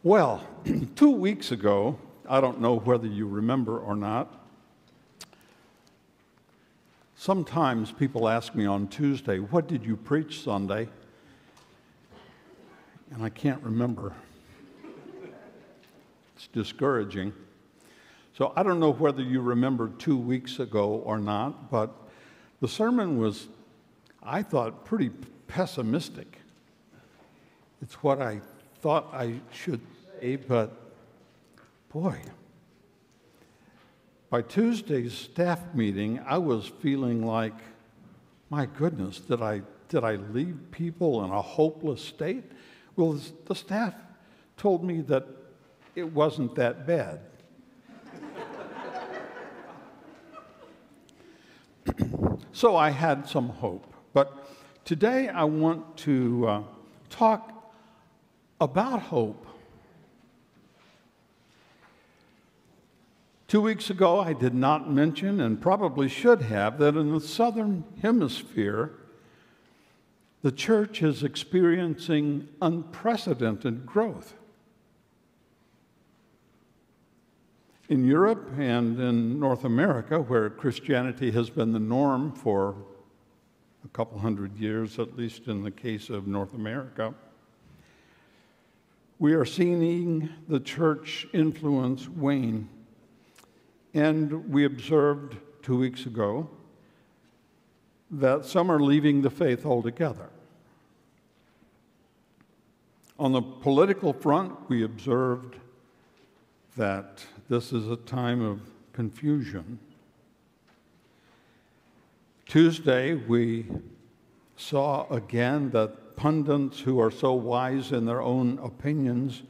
Well, 2 weeks ago, I don't know whether you remember or not, sometimes people ask me on Tuesday, what did you preach Sunday? And I can't remember. It's discouraging. So I don't know whether you remember 2 weeks ago or not, but the sermon was, I thought, pretty pessimistic. It's what I thought I should say, but boy, by Tuesday's staff meeting, I was feeling like, my goodness, did I leave people in a hopeless state? Well, the staff told me that it wasn't that bad. So I had some hope. But today I want to talk about hope. 2 weeks ago, I did not mention, and probably should have, that in the southern hemisphere, the church is experiencing unprecedented growth. In Europe and in North America, where Christianity has been the norm for a couple hundred years, at least in the case of North America, we are seeing the church influence wane. And we observed 2 weeks ago that some are leaving the faith altogether. On the political front, we observed that this is a time of confusion. Tuesday, we saw again that pundits who are so wise in their own opinions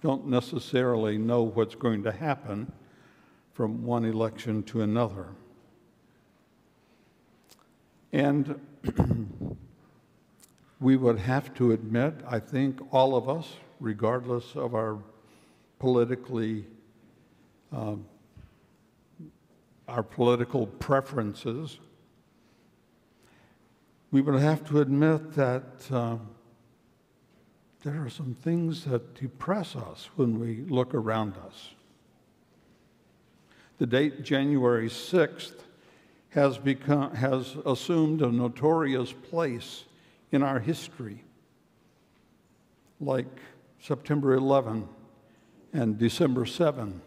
don't necessarily know what's going to happen from one election to another. And we would have to admit, I think all of us, regardless of our political preferences, we would have to admit that there are some things that depress us when we look around us. The date January 6th has assumed a notorious place in our history, like September 11 and December 7.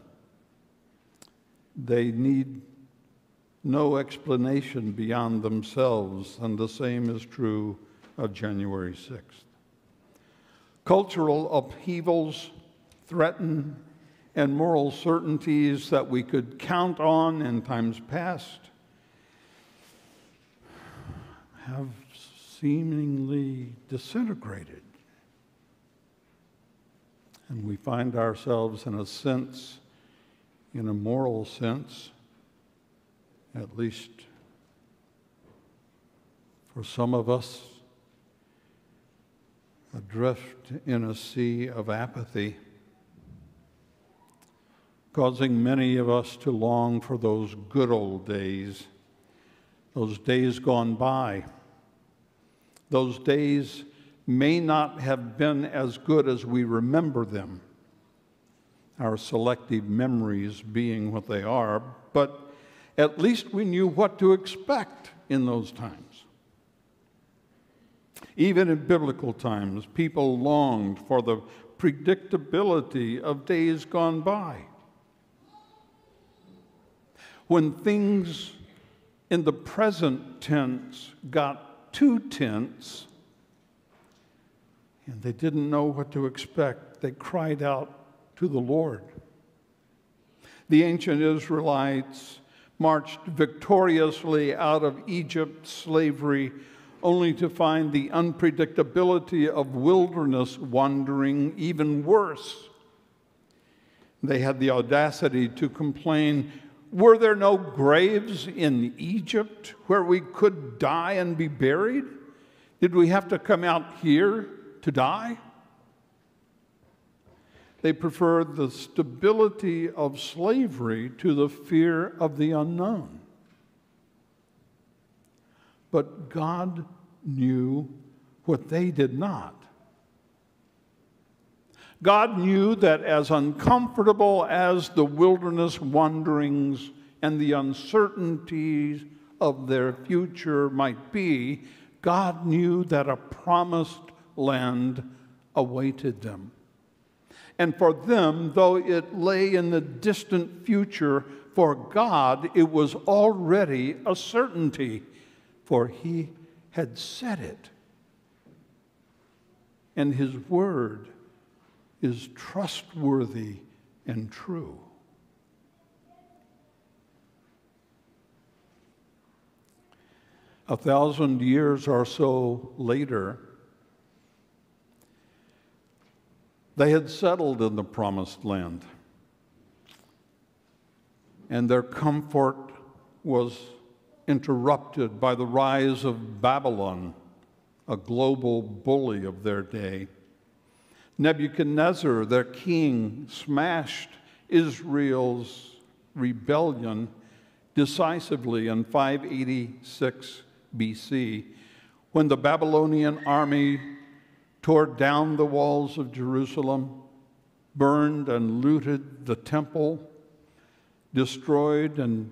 They need no explanation beyond themselves, and the same is true of January 6th. Cultural upheavals threaten and moral certainties that we could count on in times past have seemingly disintegrated. And we find ourselves in a moral sense, at least for some of us, adrift in a sea of apathy, causing many of us to long for those good old days, those days gone by. Those days may not have been as good as we remember them, our selective memories being what they are, but at least we knew what to expect in those times. Even in biblical times, people longed for the predictability of days gone by. When things in the present tense got too tense and they didn't know what to expect, they cried out to the Lord. The ancient Israelites marched victoriously out of Egypt's slavery only to find the unpredictability of wilderness wandering even worse. They had the audacity to complain, "Were there no graves in Egypt where we could die and be buried? Did we have to come out here to die?" They preferred the stability of slavery to the fear of the unknown. But God knew what they did not. God knew that as uncomfortable as the wilderness wanderings and the uncertainties of their future might be, God knew that a promised land awaited them. And for them, though it lay in the distant future, for God it was already a certainty, for He had said it. And His word is trustworthy and true. A 1,000 years or so later, they had settled in the promised land, and their comfort was interrupted by the rise of Babylon, a global bully of their day. Nebuchadnezzar, their king, smashed Israel's rebellion decisively in 586 BC, when the Babylonian army tore down the walls of Jerusalem, burned and looted the temple, destroyed and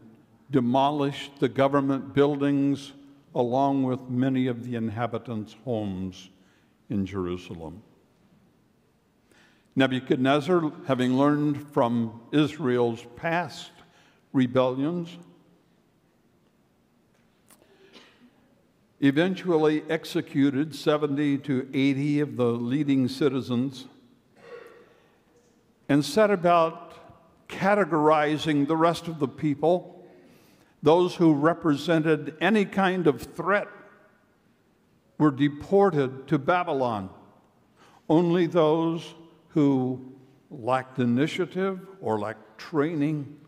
demolished the government buildings, along with many of the inhabitants' homes in Jerusalem. Nebuchadnezzar, having learned from Israel's past rebellions, eventually executed 70 to 80 of the leading citizens and set about categorizing the rest of the people. Those who represented any kind of threat were deported to Babylon. Only those who lacked initiative or lacked training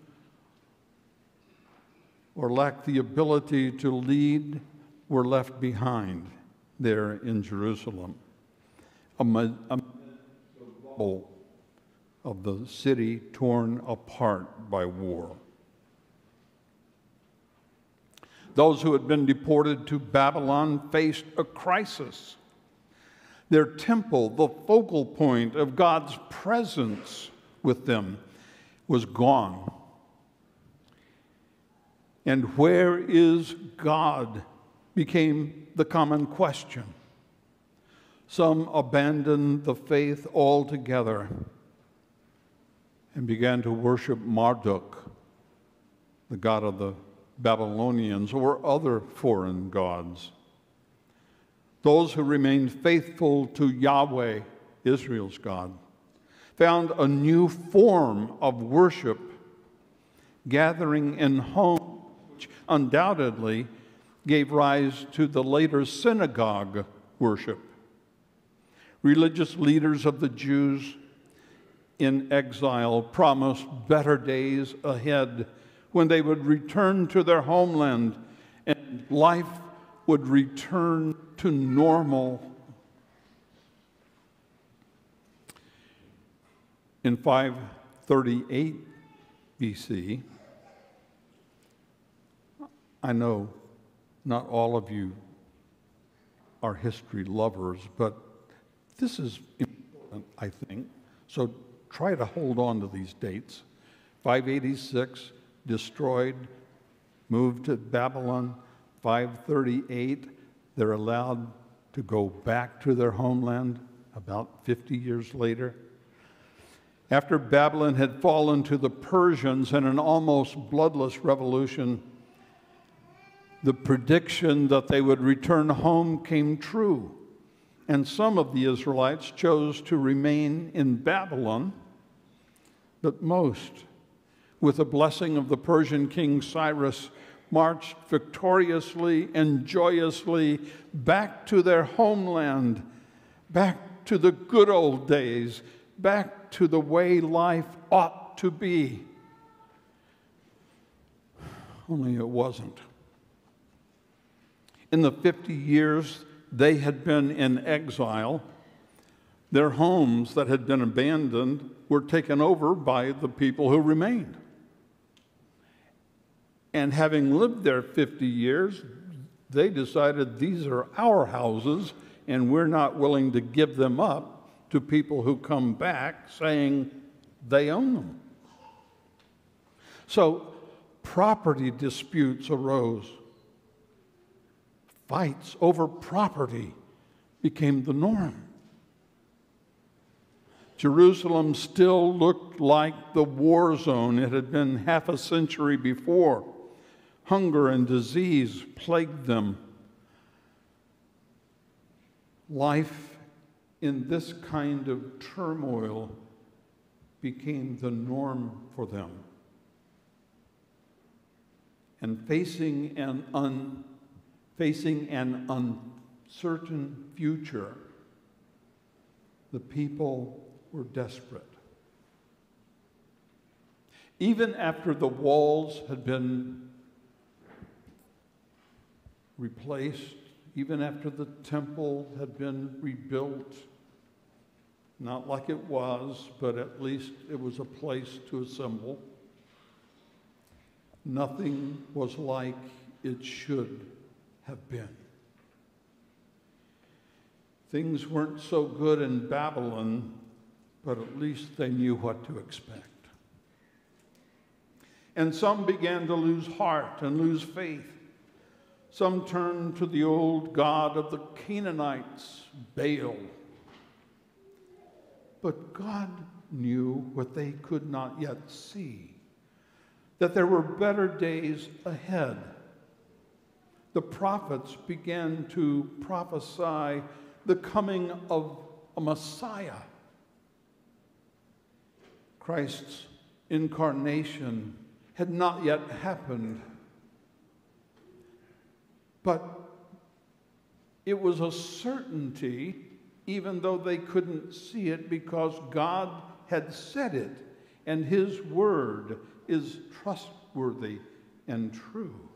or lacked the ability to lead were left behind there in Jerusalem, amid the rubble of the city torn apart by war. Those who had been deported to Babylon faced a crisis. Their temple, the focal point of God's presence with them, was gone. And where is God became the common question. Some abandoned the faith altogether and began to worship Marduk, the god of the Babylonians, or other foreign gods. Those who remained faithful to Yahweh, Israel's God, found a new form of worship, gathering in homes, which undoubtedly gave rise to the later synagogue worship. Religious leaders of the Jews in exile promised better days ahead when they would return to their homeland and life would return to normal. In 538 BC, I know not all of you are history lovers, but this is important, I think. So try to hold on to these dates. 586, destroyed, moved to Babylon. 538, they're allowed to go back to their homeland about 50 years later. After Babylon had fallen to the Persians in an almost bloodless revolution, the prediction that they would return home came true, and some of the Israelites chose to remain in Babylon, but most, with the blessing of the Persian king Cyrus, marched victoriously and joyously back to their homeland, back to the good old days, back to the way life ought to be. Only it wasn't. In the 50 years they had been in exile, their homes that had been abandoned were taken over by the people who remained. And having lived there 50 years, they decided these are our houses and we're not willing to give them up to people who come back saying they own them. So property disputes arose. Fights over property became the norm. Jerusalem still looked like the war zone it had been half a century before. Hunger and disease plagued them. Life in this kind of turmoil became the norm for them. And facing an uncertain future, the people were desperate. Even after the walls had been replaced, even after the temple had been rebuilt, not like it was, but at least it was a place to assemble, nothing was like it should have been. Things weren't so good in Babylon, but at least they knew what to expect. And some began to lose heart and lose faith. Some turned to the old god of the Canaanites, Baal. But God knew what they could not yet see, that there were better days ahead. The prophets began to prophesy the coming of a Messiah. Christ's incarnation had not yet happened, but it was a certainty, even though they couldn't see it, because God had said it, and his word is trustworthy and true.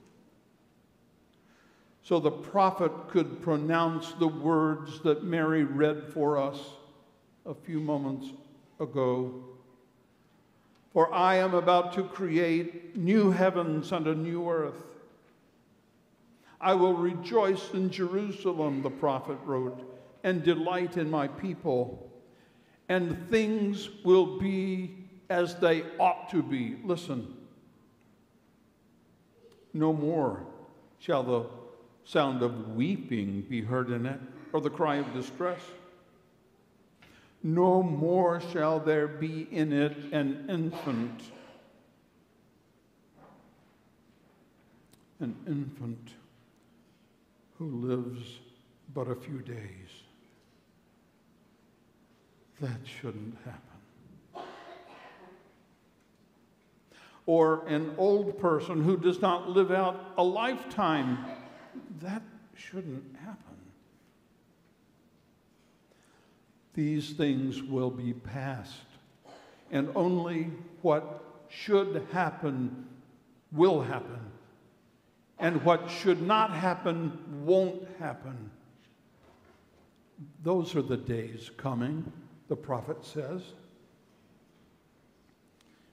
So the prophet could pronounce the words that Mary read for us a few moments ago. For I am about to create new heavens and a new earth. I will rejoice in Jerusalem, the prophet wrote, and delight in my people. And things will be as they ought to be. Listen. No more shall the sound of weeping be heard in it, or the cry of distress. No more shall there be in it an infant who lives but a few days. That shouldn't happen. Or an old person who does not live out a lifetime. That shouldn't happen. These things will be past, and only what should happen will happen, and what should not happen won't happen. Those are the days coming, the prophet says.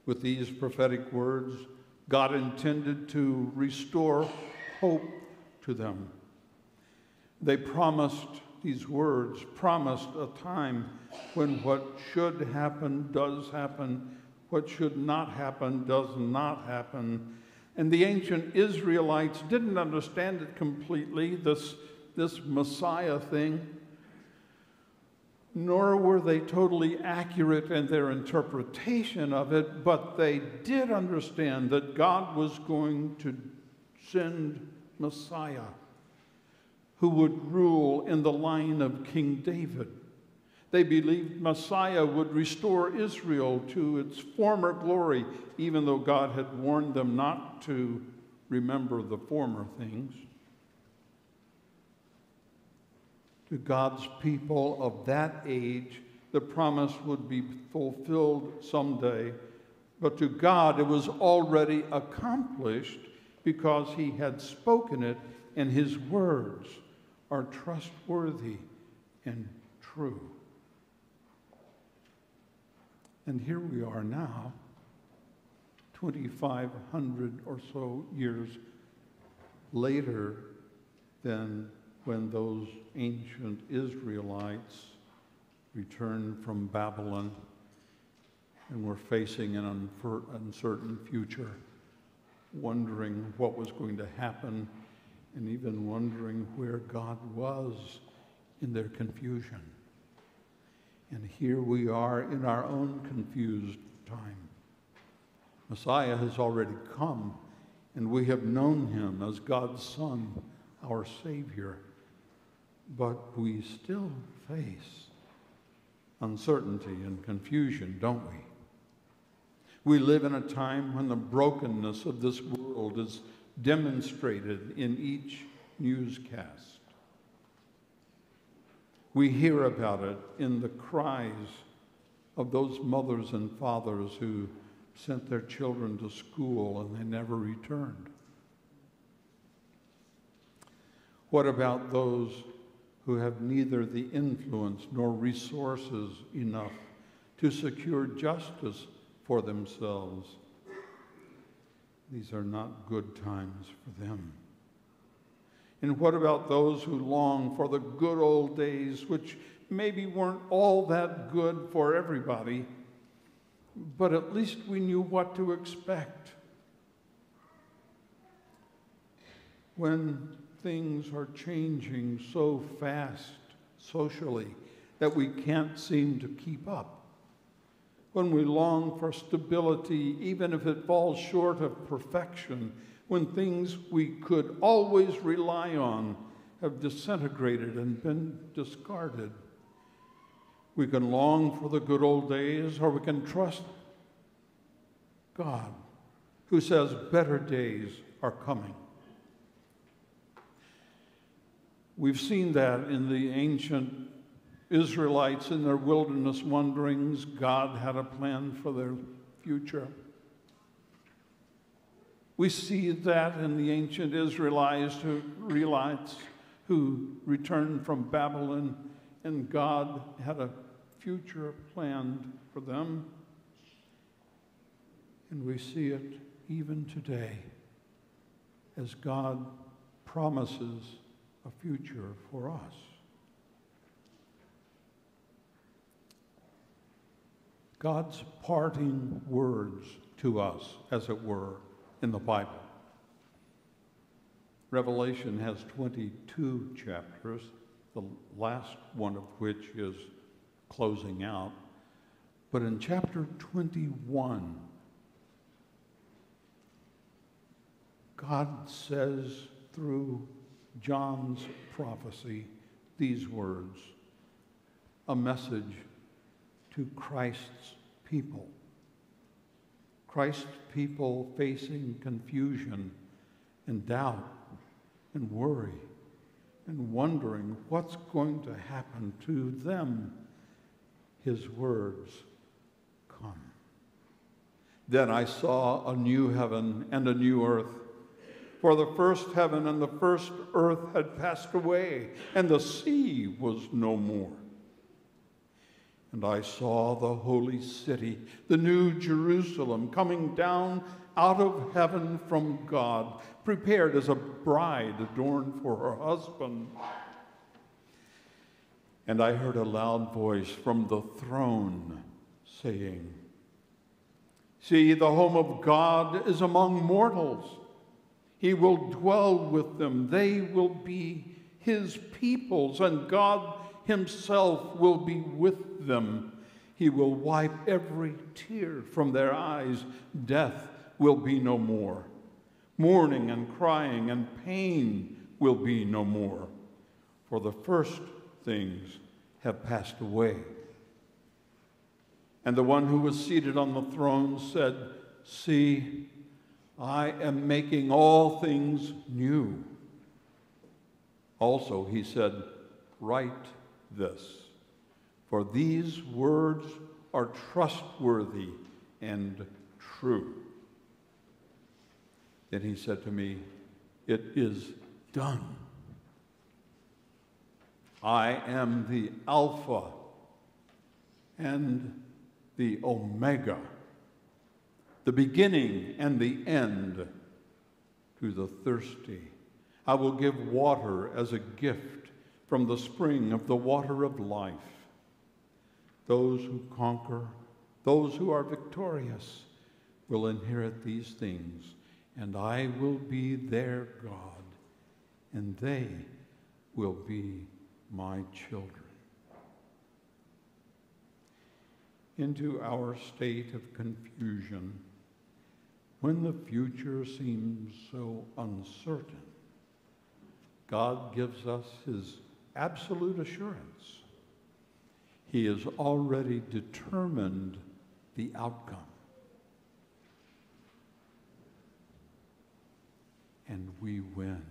With these prophetic words, God intended to restore hope to them. They promised, these words promised a time when what should happen does happen, what should not happen does not happen. And the ancient Israelites didn't understand it completely, this Messiah thing, nor were they totally accurate in their interpretation of it, but they did understand that God was going to send Messiah who would rule in the line of King David. They believed Messiah would restore Israel to its former glory, even though God had warned them not to remember the former things. To God's people of that age, the promise would be fulfilled someday, but to God it was already accomplished because he had spoken it, and his words are trustworthy and true. And here we are now, 2,500 or so years later than when those ancient Israelites returned from Babylon, and were facing an uncertain future, wondering what was going to happen, and even wondering where God was in their confusion. And here we are in our own confused time. Messiah has already come, and we have known him as God's Son, our Savior. But we still face uncertainty and confusion, don't we? We live in a time when the brokenness of this world is demonstrated in each newscast. We hear about it in the cries of those mothers and fathers who sent their children to school and they never returned. What about those who have neither the influence nor resources enough to secure justice for themselves? These are not good times for them. And what about those who long for the good old days, which maybe weren't all that good for everybody, but at least we knew what to expect? When things are changing so fast socially that we can't seem to keep up, when we long for stability, even if it falls short of perfection, when things we could always rely on have disintegrated and been discarded. We can long for the good old days, or we can trust God, who says better days are coming. We've seen that in the ancient Israelites in their wilderness wanderings. God had a plan for their future. We see that in the ancient Israelites who returned from Babylon, and God had a future planned for them. And we see it even today as God promises a future for us. God's parting words to us, as it were, in the Bible. Revelation has 22 chapters, the last one of which is closing out. But in chapter 21, God says through John's prophecy these words, a message to Christ's people. Christ's people facing confusion and doubt and worry and wondering what's going to happen to them. His words come. Then I saw a new heaven and a new earth. For the first heaven and the first earth had passed away, and the sea was no more. And I saw the holy city, the new Jerusalem, coming down out of heaven from God, prepared as a bride adorned for her husband. And I heard a loud voice from the throne saying, "See, the home of God is among mortals. He will dwell with them. They will be his peoples, and God himself will be with them. He will wipe every tear from their eyes. Death will be no more. Mourning and crying and pain will be no more, for the first things have passed away." And the one who was seated on the throne said, "See, I am making all things new." Also, he said, "Write this, for these words are trustworthy and true." Then he said to me, "It is done. I am the Alpha and the Omega, the beginning and the end. To the thirsty, I will give water as a gift from the spring of the water of life. those who conquer, those who are victorious, will inherit these things, and I will be their God, and they will be my children. Into our state of confusion, when the future seems so uncertain, God gives us his absolute assurance. He has already determined the outcome. And we win.